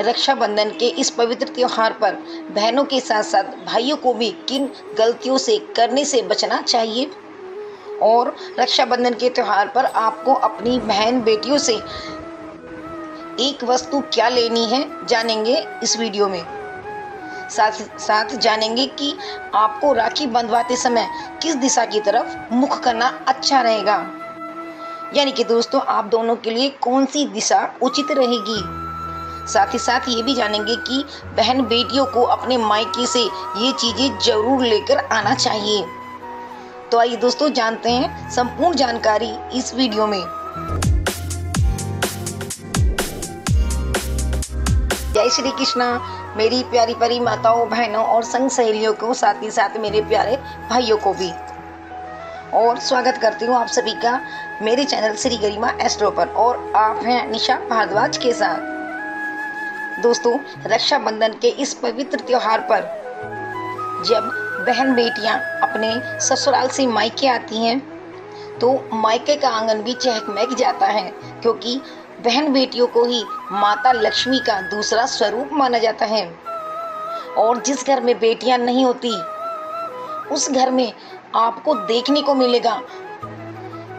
रक्षाबंधन के इस पवित्र त्योहार पर बहनों के साथ साथ भाइयों को भी किन गलतियों से करने से बचना चाहिए और रक्षाबंधन के त्योहार पर आपको अपनी बहन बेटियों से एक वस्तु क्या लेनी है, जानेंगे इस वीडियो में। साथ जानेंगे कि आपको राखी बंधवाते समय किस दिशा की तरफ मुख करना अच्छा रहेगा, यानी कि दोस्तों आप दोनों के लिए कौन सी दिशा उचित रहेगी। साथ ही साथ ये भी जानेंगे कि बहन बेटियों को अपने मायके से ये चीजें जरूर लेकर आना चाहिए। तो आइए दोस्तों जानते हैं संपूर्ण जानकारी इस वीडियो में। जय श्री कृष्णा मेरी प्यारी प्यारी माताओं, बहनों और संग सहेलियों को, साथ ही साथ मेरे प्यारे भाइयों को भी, और स्वागत करती हूँ आप सभी का मेरे चैनल श्री गरिमा एस्ट्रो पर। और आप हैं निशा भारद्वाज के साथ। दोस्तों रक्षाबंधन के इस पवित्र त्योहार पर जब बहन बेटियां अपने ससुराल से मायके आती हैं तो मायके का आंगन भी चहक जाता है, क्योंकि बहन बेटियों को ही माता लक्ष्मी का दूसरा स्वरूप माना जाता है। और जिस घर में बेटियां नहीं होती उस घर में आपको देखने को मिलेगा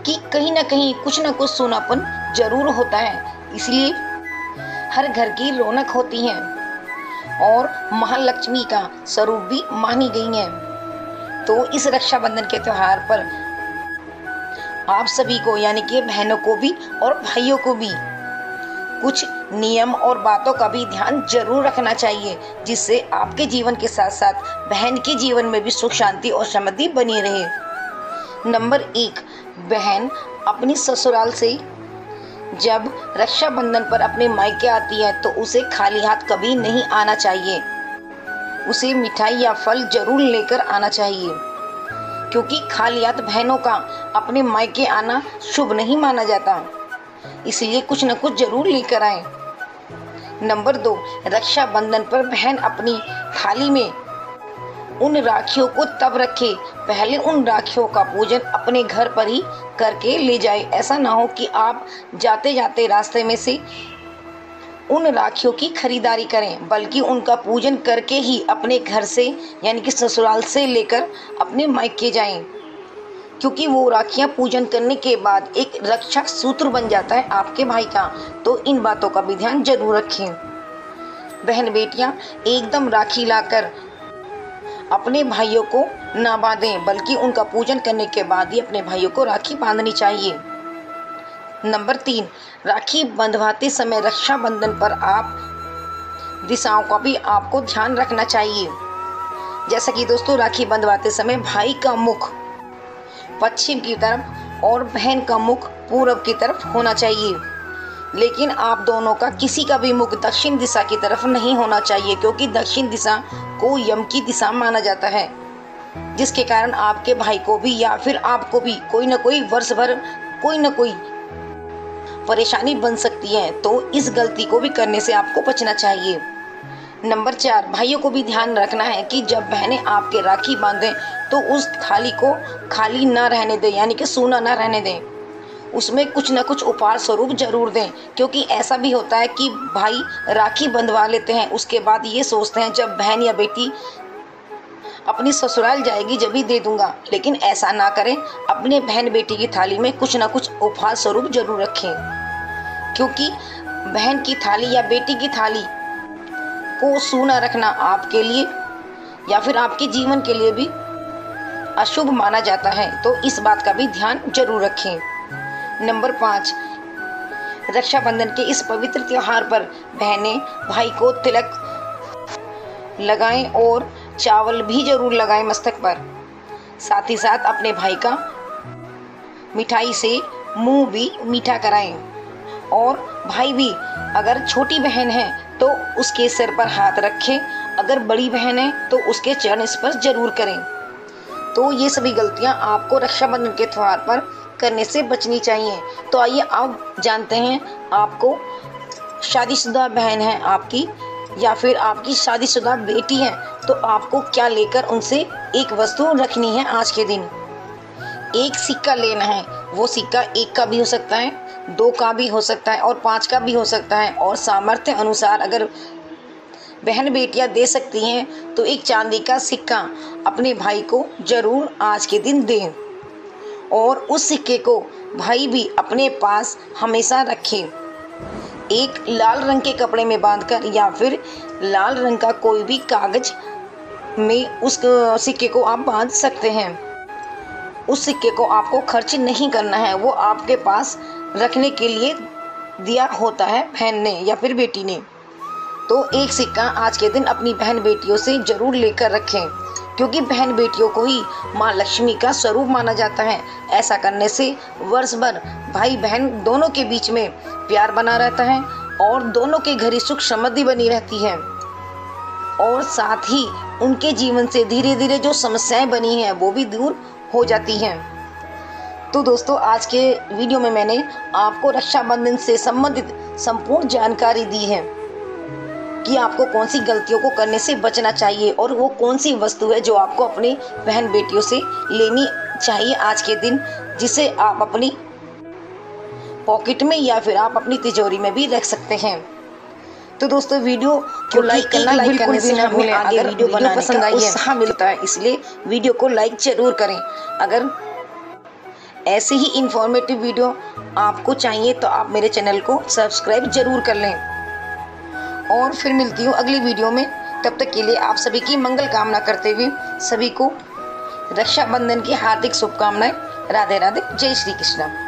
कि कहीं ना कहीं कुछ ना कुछ सूनापन जरूर होता है। इसलिए हर घर की रौनक होती है और महालक्ष्मी का स्वरूप भी मानी गई है। तो इस रक्षाबंधन के त्योहार पर आप सभी को, यानी कि बहनों को भी और भाइयों को भी, कुछ नियम और बातों का भी ध्यान जरूर रखना चाहिए, जिससे आपके जीवन के साथ साथ बहन के जीवन में भी सुख शांति और समृद्धि बनी रहे। नंबर 1, बहन अपनी ससुराल से जब रक्षाबंधन पर अपने मायके आती है तो उसे खाली हाथ कभी नहीं आना चाहिए। उसे मिठाई या फल जरूर लेकर आना चाहिए, क्योंकि खाली हाथ बहनों का अपने मायके आना शुभ नहीं माना जाता। इसलिए कुछ न कुछ जरूर लेकर आए। नंबर 2, रक्षाबंधन पर बहन अपनी थाली में उन राखियों को तब रखे, पहले उन राखियों का पूजन अपने घर पर ही करके ले जाए। ऐसा ना हो कि आप जाते जाते रास्ते में से उन राखियों की खरीदारी करें, बल्कि उनका पूजन करके ही अपने घर से, यानी कि ससुराल से लेकर अपने मायके जाएं, क्योंकि वो राखियां पूजन करने के बाद एक रक्षा सूत्र बन जाता है आपके भाई का। तो इन बातों का भी ध्यान जरूर रखें। बहन बेटियां एकदम राखी लाकर अपने भाइयों को ना बांधें, बल्कि उनका पूजन करने के बाद ही अपने भाइयों को राखी बांधनी चाहिए। नंबर 3, राखी बंधवाते समय रक्षाबंधन पर आप दिशाओं का भी आपको ध्यान रखना चाहिए। जैसा कि दोस्तों राखी बंधवाते समय भाई का मुख पश्चिम की तरफ और बहन का मुख पूर्व की तरफ होना चाहिए, लेकिन आप दोनों का किसी का भी मुख दक्षिण दिशा की तरफ नहीं होना चाहिए, क्योंकि दक्षिण दिशा को यम की दिशा माना जाता है, जिसके कारण आपके भाई को भी या फिर आपको भी कोई ना कोई वर्ष भर कोई ना कोई परेशानी बन सकती है। तो इस गलती को भी करने से आपको बचना चाहिए। नंबर 4, भाइयों को भी ध्यान रखना है कि जब बहनें आपके राखी बांधें तो उस थाली को खाली ना रहने दें, यानी कि सूना ना रहने दें। उसमें कुछ ना कुछ उपहार स्वरूप जरूर दें, क्योंकि ऐसा भी होता है कि भाई राखी बंधवा लेते हैं, उसके बाद ये सोचते हैं जब बहन या बेटी अपनी ससुराल जाएगी जब ही दे दूंगा। लेकिन ऐसा ना करें, अपने बहन बेटी की थाली में कुछ ना कुछ उपहार स्वरूप जरूर रखें, क्योंकि बहन की थाली या बेटी की थाली को सूना रखना आपके लिए या फिर आपके जीवन के लिए भी अशुभ माना जाता है। तो इस बात का भी ध्यान जरूर रखें। नंबर 5, रक्षाबंधन के इस पवित्र त्योहार पर बहनें भाई को तिलक लगाएं और चावल भी जरूर लगाएं मस्तक पर। साथ ही साथ अपने भाई का मिठाई से मुंह भी मीठा कराएं। और भाई भी अगर छोटी बहन है तो उसके सिर पर हाथ रखें, अगर बड़ी बहन है तो उसके चरण स्पर्श जरूर करें। तो ये सभी गलतियां आपको रक्षाबंधन के त्योहार पर करने से बचनी चाहिए। तो आइए आप जानते हैं, आपको शादीशुदा बहन है आपकी या फिर आपकी शादीशुदा बेटी है तो आपको क्या लेकर उनसे एक वस्तु रखनी है। आज के दिन एक सिक्का लेना है। वो सिक्का 1 का भी हो सकता है, 2 का भी हो सकता है और 5 का भी हो सकता है। और सामर्थ्य अनुसार अगर बहन बेटियां दे सकती हैं तो एक चांदी का सिक्का अपने भाई को जरूर आज के दिन दें और उस सिक्के को भाई भी अपने पास हमेशा रखे। एक लाल रंग के कपड़े में बांधकर या फिर लाल रंग का कोई भी कागज में उस सिक्के को आप बांध सकते हैं। उस सिक्के को आपको खर्च नहीं करना है, वो आपके पास रखने के लिए दिया होता है बहन ने या फिर बेटी ने। तो एक सिक्का आज के दिन अपनी बहन बेटियों से जरूर लेकर रखें, क्योंकि बहन बेटियों को ही माँ लक्ष्मी का स्वरूप माना जाता है। ऐसा करने से वर्ष भर भाई बहन दोनों के बीच में प्यार बना रहता है और दोनों के घर सुख समृद्धि बनी रहती है और साथ ही उनके जीवन से धीरे धीरे जो समस्याएं बनी हैं वो भी दूर हो जाती हैं। तो दोस्तों, आज के वीडियो में मैंने आपको रक्षाबंधन से संबंधित संपूर्ण जानकारी दी है कि आपको कौन सी गलतियों को करने से बचना चाहिए और वो कौन सी वस्तु है जो आपको अपनी बहन बेटियों से लेनी चाहिए आज के दिन, जिसे आप अपनी पॉकेट में या फिर आप अपनी तिजोरी में भी रख सकते हैं। तो दोस्तों, वीडियो को लाइक करना बिल्कुल भी ना भूलें। अगर वीडियो पसंद आई है, उत्साह मिलता है, इसलिए वीडियो को लाइक जरूर करें। अगर ऐसे ही इंफॉर्मेटिव वीडियो आपको चाहिए तो आप मेरे चैनल को सब्सक्राइब जरूर कर लें और फिर मिलती हूँ अगली वीडियो में। तब तक के लिए आप सभी की मंगल कामना करते हुए सभी को रक्षाबंधन की हार्दिक शुभकामनाएं। राधे राधे, जय श्री कृष्ण।